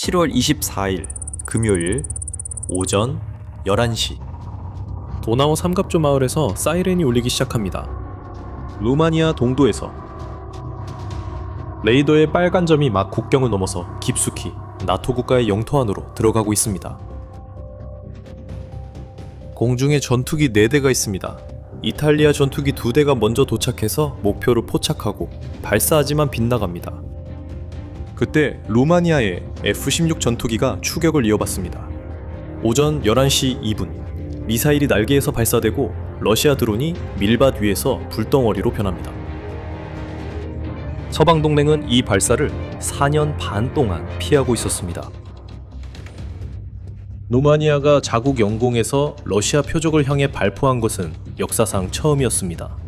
7월 24일 금요일 오전 11시 도나우 삼갑조 마을에서 사이렌이 울리기 시작합니다. 루마니아 동부에서 레이더의 빨간 점이 막 국경을 넘어서 깊숙이 나토 국가의 영토 안으로 들어가고 있습니다. 공중에 전투기 4대가 있습니다. 이탈리아 전투기 2대가 먼저 도착해서 목표를 포착하고 발사하지만 빗나갑니다. 그때 루마니아의 F-16 전투기가 추격을 이어봤습니다. 오전 11시 2분 미사일이 날개에서 발사되고 러시아 드론이 밀밭 위에서 불덩어리로 변합니다. 서방 동맹은 이 발사를 4년 반 동안 피하고 있었습니다. 루마니아가 자국 영공에서 러시아 표적을 향해 발포한 것은 역사상 처음이었습니다.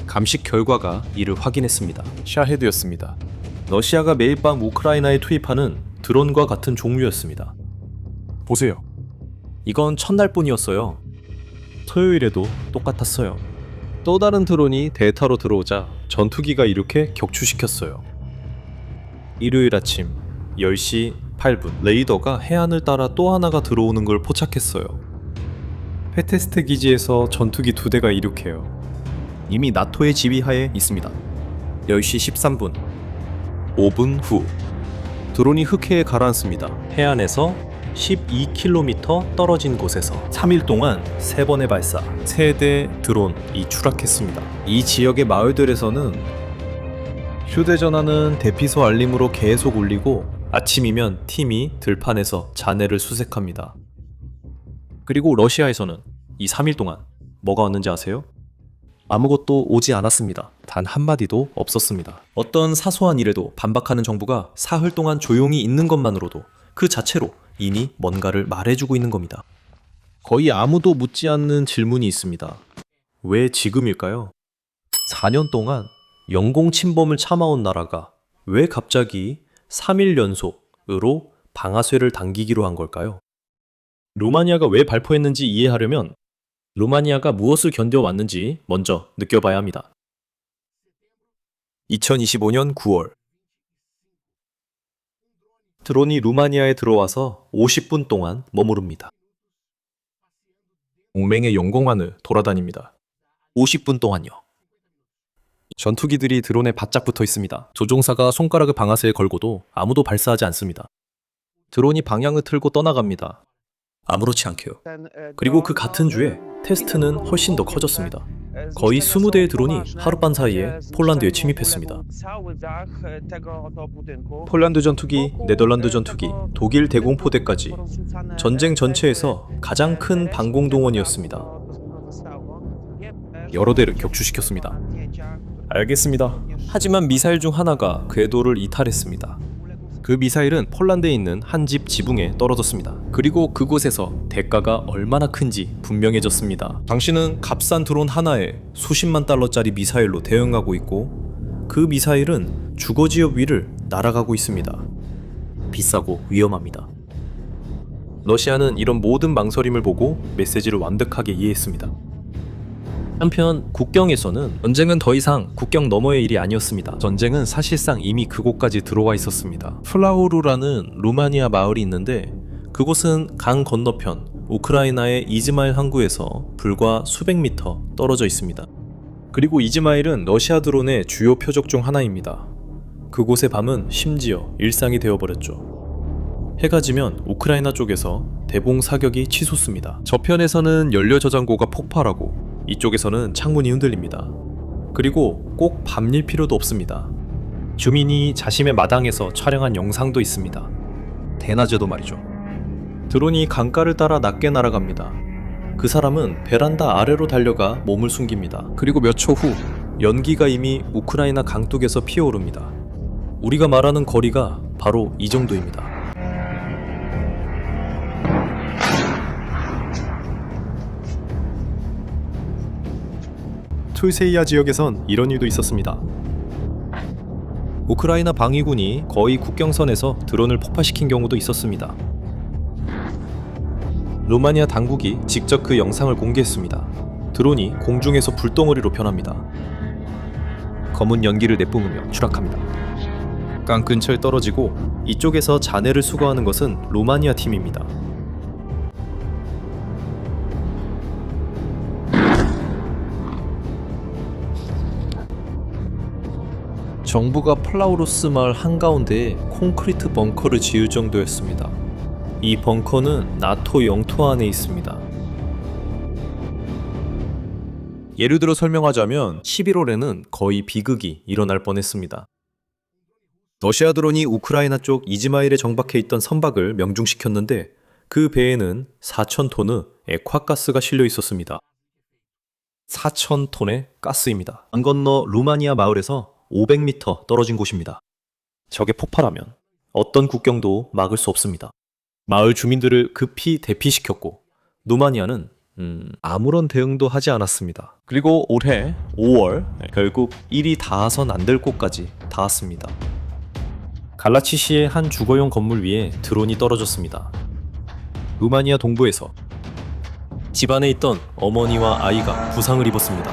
감식 결과가 이를 확인했습니다. 샤헤드였습니다. 러시아가 매일 밤 우크라이나에 투입하는 드론과 같은 종류였습니다. 보세요. 이건 첫날뿐이었어요. 토요일에도 똑같았어요. 또 다른 드론이 대타로 들어오자 전투기가 이렇게 격추시켰어요. 일요일 아침 10시 8분 레이더가 해안을 따라 또 하나가 들어오는 걸 포착했어요. 페테스트 기지에서 전투기 2대가 이륙해요. 이미 나토의 지휘하에 있습니다. 10시 13분 5분 후 드론이 흑해에 가라앉습니다. 해안에서 12km 떨어진 곳에서 3일 동안 3번의 발사, 3대 드론이 추락했습니다. 이 지역의 마을들에서는 휴대전화는 대피소 알림으로 계속 울리고 아침이면 팀이 들판에서 잔해를 수색합니다. 그리고 러시아에서는 이 3일 동안 뭐가 왔는지 아세요? 아무것도 오지 않았습니다. 단 한마디도 없었습니다. 어떤 사소한 일에도 반박하는 정부가 사흘 동안 조용히 있는 것만으로도 그 자체로 이미 뭔가를 말해주고 있는 겁니다. 거의 아무도 묻지 않는 질문이 있습니다. 왜 지금일까요? 4년 동안 영공 침범을 참아온 나라가 왜 갑자기 3일 연속으로 방아쇠를 당기기로 한 걸까요? 루마니아가 왜 발포했는지 이해하려면 루마니아가 무엇을 견뎌왔는지 먼저 느껴봐야 합니다. 2025년 9월 드론이 루마니아에 들어와서 50분 동안 머무릅니다. 동맹의 영공안을 돌아다닙니다. 50분 동안요. 전투기들이 드론에 바짝 붙어 있습니다. 조종사가 손가락을 방아쇠에 걸고도 아무도 발사하지 않습니다. 드론이 방향을 틀고 떠나갑니다. 아무렇지 않게요. 그리고 그 같은 주에 테스트는 훨씬 더 커졌습니다. 거의 20대의 드론이 하룻밤 사이에 폴란드에 침입했습니다. 폴란드 전투기, 네덜란드 전투기, 독일 대공포대까지 전쟁 전체에서 가장 큰 방공동원이었습니다. 여러 대를 격추시켰습니다. 알겠습니다. 하지만 미사일 중 하나가 궤도를 이탈했습니다. 그 미사일은 폴란드에 있는 한 집 지붕에 떨어졌습니다. 그리고 그곳에서 대가가 얼마나 큰지 분명해졌습니다. 당신은 값싼 드론 하나에 수십만 달러짜리 미사일로 대응하고 있고 그 미사일은 주거지역 위를 날아가고 있습니다. 비싸고 위험합니다. 러시아는 이런 모든 망설임을 보고 메시지를 완벽하게 이해했습니다. 한편 국경에서는 전쟁은 더 이상 국경 너머의 일이 아니었습니다. 전쟁은 사실상 이미 그곳까지 들어와 있었습니다. 플라우루라는 루마니아 마을이 있는데 그곳은 강 건너편 우크라이나의 이즈마일 항구에서 불과 수백 미터 떨어져 있습니다. 그리고 이즈마일은 러시아 드론의 주요 표적 중 하나입니다. 그곳의 밤은 심지어 일상이 되어버렸죠. 해가 지면 우크라이나 쪽에서 대봉 사격이 치솟습니다. 저편에서는 연료 저장고가 폭발하고 이쪽에서는 창문이 흔들립니다. 그리고 꼭 밤일 필요도 없습니다. 주민이 자신의 마당에서 촬영한 영상도 있습니다. 대낮에도 말이죠. 드론이 강가를 따라 낮게 날아갑니다. 그 사람은 베란다 아래로 달려가 몸을 숨깁니다. 그리고 몇 초 후 연기가 이미 우크라이나 강둑에서 피어오릅니다. 우리가 말하는 거리가 바로 이 정도입니다. 툴세이아 지역에선 이런 일도 있었습니다. 우크라이나 방위군이 거의 국경선에서 드론을 폭파시킨 경우도 있었습니다. 루마니아 당국이 직접 그 영상을 공개했습니다. 드론이 공중에서 불덩어리로 변합니다. 검은 연기를 내뿜으며 추락합니다. 약간 근처에 떨어지고 이쪽에서 잔해를 수거하는 것은 루마니아 팀입니다. 정부가 플라우루스 마을 한가운데에 콘크리트 벙커를 지을 정도였습니다. 이 벙커는 나토 영토 안에 있습니다. 예를 들어 설명하자면 11월에는 거의 비극이 일어날 뻔했습니다. 러시아 드론이 우크라이나 쪽 이즈마일에 정박해 있던 선박을 명중시켰는데 그 배에는 4,000톤의 액화가스가 실려 있었습니다. 4,000톤의 가스입니다. 안 건너 루마니아 마을에서 500m 떨어진 곳입니다. 적에 폭발하면 어떤 국경도 막을 수 없습니다. 마을 주민들을 급히 대피시켰고 루마니아는 아무런 대응도 하지 않았습니다. 그리고 올해 5월 결국 일이 닿아선 안 될 곳까지 닿았습니다. 갈라치시의 한 주거용 건물 위에 드론이 떨어졌습니다. 루마니아 동부에서 집안에 있던 어머니와 아이가 부상을 입었습니다.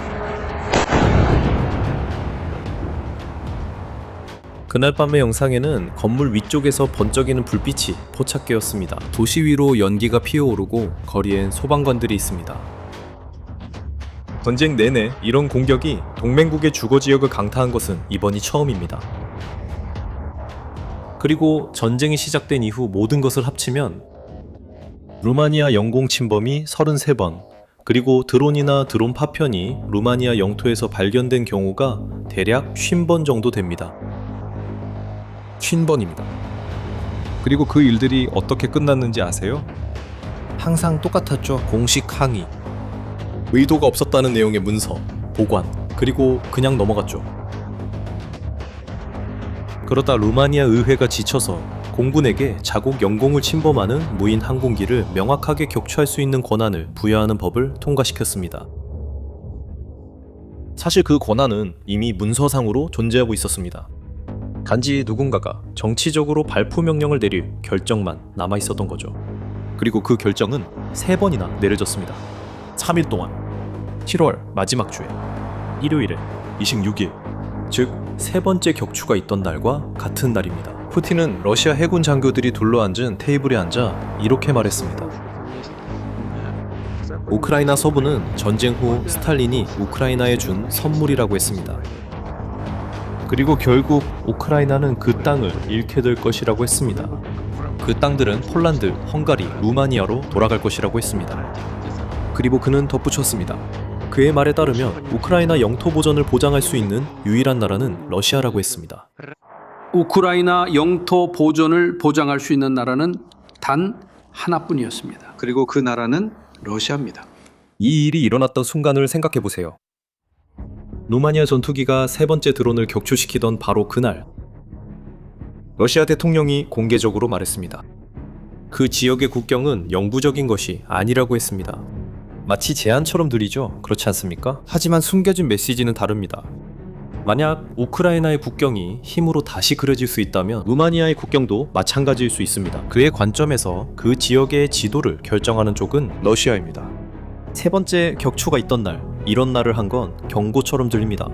그날 밤의 영상에는 건물 위쪽에서 번쩍이는 불빛이 포착되었습니다. 도시 위로 연기가 피어오르고 거리엔 소방관들이 있습니다. 전쟁 내내 이런 공격이 동맹국의 주거 지역을 강타한 것은 이번이 처음입니다. 그리고 전쟁이 시작된 이후 모든 것을 합치면 루마니아 영공 침범이 33번, 그리고 드론이나 드론 파편이 루마니아 영토에서 발견된 경우가 대략 50번 정도 됩니다. 50번입니다. 그리고 그 일들이 어떻게 끝났는지 아세요? 항상 똑같았죠. 공식 항의, 의도가 없었다는 내용의 문서, 보관, 그리고 그냥 넘어갔죠. 그러다 루마니아 의회가 지쳐서 공군에게 자국 영공을 침범하는 무인 항공기를 명확하게 격추할 수 있는 권한을 부여하는 법을 통과시켰습니다. 사실 그 권한은 이미 문서상으로 존재하고 있었습니다. 단지 누군가가 정치적으로 발포 명령을 내릴 결정만 남아 있었던 거죠. 그리고 그 결정은 3번이나 내려졌습니다. 3일 동안. 7월 마지막 주에 일요일에 26일, 즉 3번째 격추가 있던 날과 같은 날입니다. 푸틴은 러시아 해군 장교들이 둘러앉은 테이블에 앉아 이렇게 말했습니다. 우크라이나 서부는 전쟁 후 스탈린이 우크라이나에 준 선물이라고 했습니다. 그리고 결국 우크라이나는 그 땅을 잃게 될 것이라고 했습니다. 그 땅들은 폴란드, 헝가리, 루마니아로 돌아갈 것이라고 했습니다. 그리고 그는 덧붙였습니다. 그의 말에 따르면 우크라이나 영토 보전을 보장할 수 있는 유일한 나라는 러시아라고 했습니다. 우크라이나 영토 보존을 보장할 수 있는 나라는 단 하나뿐이었습니다. 그리고 그 나라는 러시아입니다. 이 일이 일어났던 순간을 생각해 보세요. 루마니아 전투기가 3번째 드론을 격추시키던 바로 그날, 러시아 대통령이 공개적으로 말했습니다. 그 지역의 국경은 영구적인 것이 아니라고 했습니다. 마치 제안처럼 들리죠? 그렇지 않습니까? 하지만 숨겨진 메시지는 다릅니다. 만약 우크라이나의 국경이 힘으로 다시 그려질 수 있다면 루마니아의 국경도 마찬가지일 수 있습니다. 그의 관점에서 그 지역의 지도를 결정하는 쪽은 러시아입니다. 3번째 격추가 있던 날, 이런 날을 한 건 경고처럼 들립니다.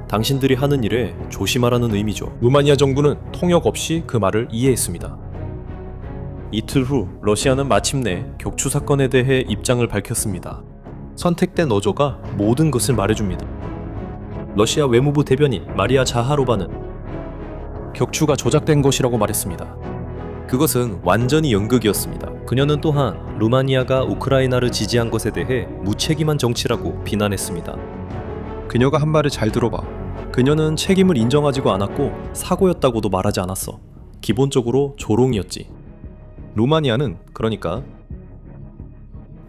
당신들이 하는 일에 조심하라는 의미죠. 루마니아 정부는 통역 없이 그 말을 이해했습니다. 이틀 후 러시아는 마침내 격추 사건에 대해 입장을 밝혔습니다. 선택된 어조가 모든 것을 말해줍니다. 러시아 외무부 대변인 마리아 자하로바는 격추가 조작된 것이라고 말했습니다. 그것은 완전히 연극이었습니다. 그녀는 또한 루마니아가 우크라이나를 지지한 것에 대해 무책임한 정치라고 비난했습니다. 그녀가 한 말을 잘 들어봐. 그녀는 책임을 인정하지도 않았고 사고였다고도 말하지 않았어. 기본적으로 조롱이었지. 루마니아는 그러니까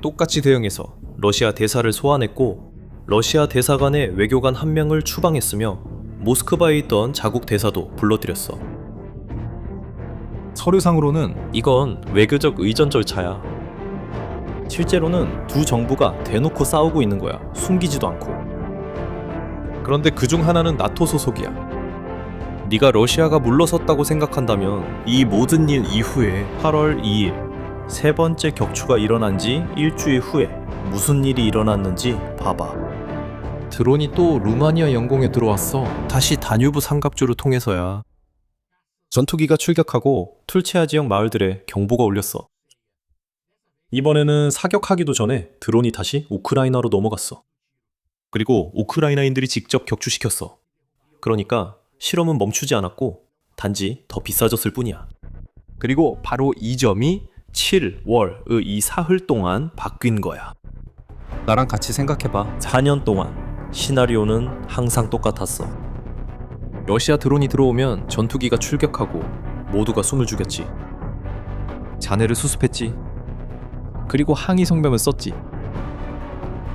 똑같이 대응해서 러시아 대사를 소환했고 러시아 대사관의 외교관 한 명을 추방했으며 모스크바에 있던 자국 대사도 불러들였어. 서류상으로는 이건 외교적 의전 절차야. 실제로는 두 정부가 대놓고 싸우고 있는 거야. 숨기지도 않고. 그런데 그중 하나는 나토 소속이야. 네가 러시아가 물러섰다고 생각한다면 이 모든 일 이후에 8월 2일 3번째 격추가 일어난 지 일주일 후에 무슨 일이 일어났는지 봐봐. 드론이 또 루마니아 영공에 들어왔어. 다시 다뉴브 삼각주를 통해서야. 전투기가 출격하고 툴체아 지역 마을들에 경보가 울렸어. 이번에는 사격하기도 전에 드론이 다시 우크라이나로 넘어갔어. 그리고 우크라이나인들이 직접 격추시켰어. 그러니까 실험은 멈추지 않았고 단지 더 비싸졌을 뿐이야. 그리고 바로 이 점이 7월의 이 사흘 동안 바뀐 거야. 나랑 같이 생각해봐. 4년 동안 시나리오는 항상 똑같았어. 러시아 드론이 들어오면 전투기가 출격하고 모두가 숨을 죽였지. 자네를 수습했지. 그리고 항의 성명을 썼지.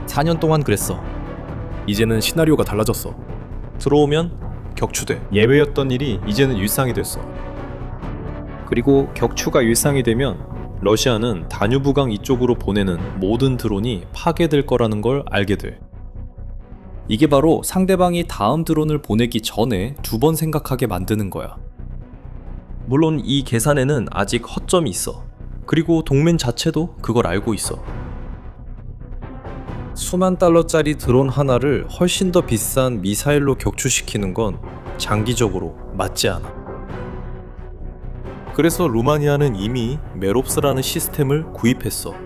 4년 동안 그랬어. 이제는 시나리오가 달라졌어. 들어오면 격추돼. 예외였던 일이 이제는 일상이 됐어. 그리고 격추가 일상이 되면 러시아는 다뉴브강 이쪽으로 보내는 모든 드론이 파괴될 거라는 걸 알게 돼. 이게 바로 상대방이 다음 드론을 보내기 전에 2번 생각하게 만드는 거야. 물론 이 계산에는 아직 허점이 있어. 그리고 동맹 자체도 그걸 알고 있어. 수만 달러짜리 드론 하나를 훨씬 더 비싼 미사일로 격추시키는 건 장기적으로 맞지 않아. 그래서 루마니아는 이미 메롭스라는 시스템을 구입했어.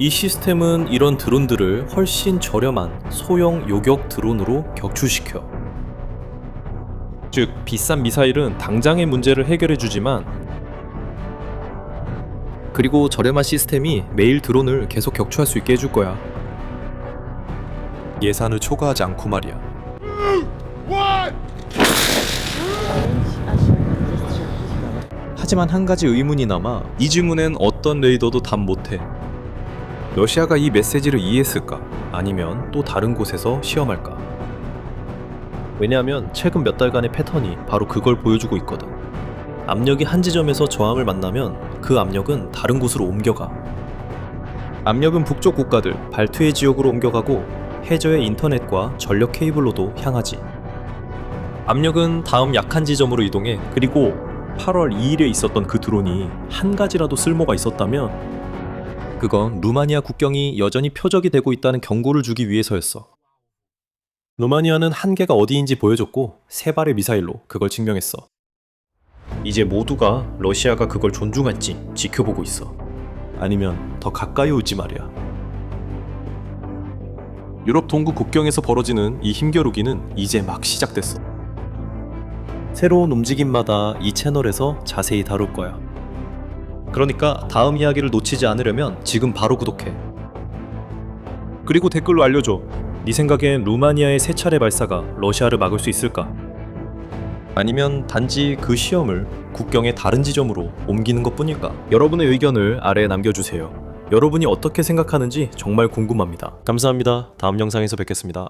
이 시스템은 이런 드론들을 훨씬 저렴한 소형 요격 드론으로 격추시켜. 즉, 비싼 미사일은 당장의 문제를 해결해주지만 그리고 저렴한 시스템이 매일 드론을 계속 격추할 수 있게 해줄 거야. 예산을 초과하지 않고 말이야. 하지만 한 가지 의문이 남아. 이 질문엔 어떤 레이더도 답 못해. 러시아가 이 메시지를 이해했을까? 아니면 또 다른 곳에서 시험할까? 왜냐하면 최근 몇 달간의 패턴이 바로 그걸 보여주고 있거든. 압력이 한 지점에서 저항을 만나면 그 압력은 다른 곳으로 옮겨가. 압력은 북쪽 국가들, 발트해 지역으로 옮겨가고 해저의 인터넷과 전력 케이블로도 향하지. 압력은 다음 약한 지점으로 이동해. 그리고 8월 2일에 있었던 그 드론이 한 가지라도 쓸모가 있었다면 그건 루마니아 국경이 여전히 표적이 되고 있다는 경고를 주기 위해서였어. 루마니아는 한계가 어디인지 보여줬고 3발의 미사일로 그걸 증명했어. 이제 모두가 러시아가 그걸 존중할지 지켜보고 있어. 아니면 더 가까이 올지 말이야. 유럽 동부 국경에서 벌어지는 이 힘겨루기는 이제 막 시작됐어. 새로운 움직임마다 이 채널에서 자세히 다룰 거야. 그러니까 다음 이야기를 놓치지 않으려면 지금 바로 구독해. 그리고 댓글로 알려줘. 네 생각엔 루마니아의 세 차례 발사가 러시아를 막을 수 있을까? 아니면 단지 그 시험을 국경의 다른 지점으로 옮기는 것뿐일까? 여러분의 의견을 아래에 남겨주세요. 여러분이 어떻게 생각하는지 정말 궁금합니다. 감사합니다. 다음 영상에서 뵙겠습니다.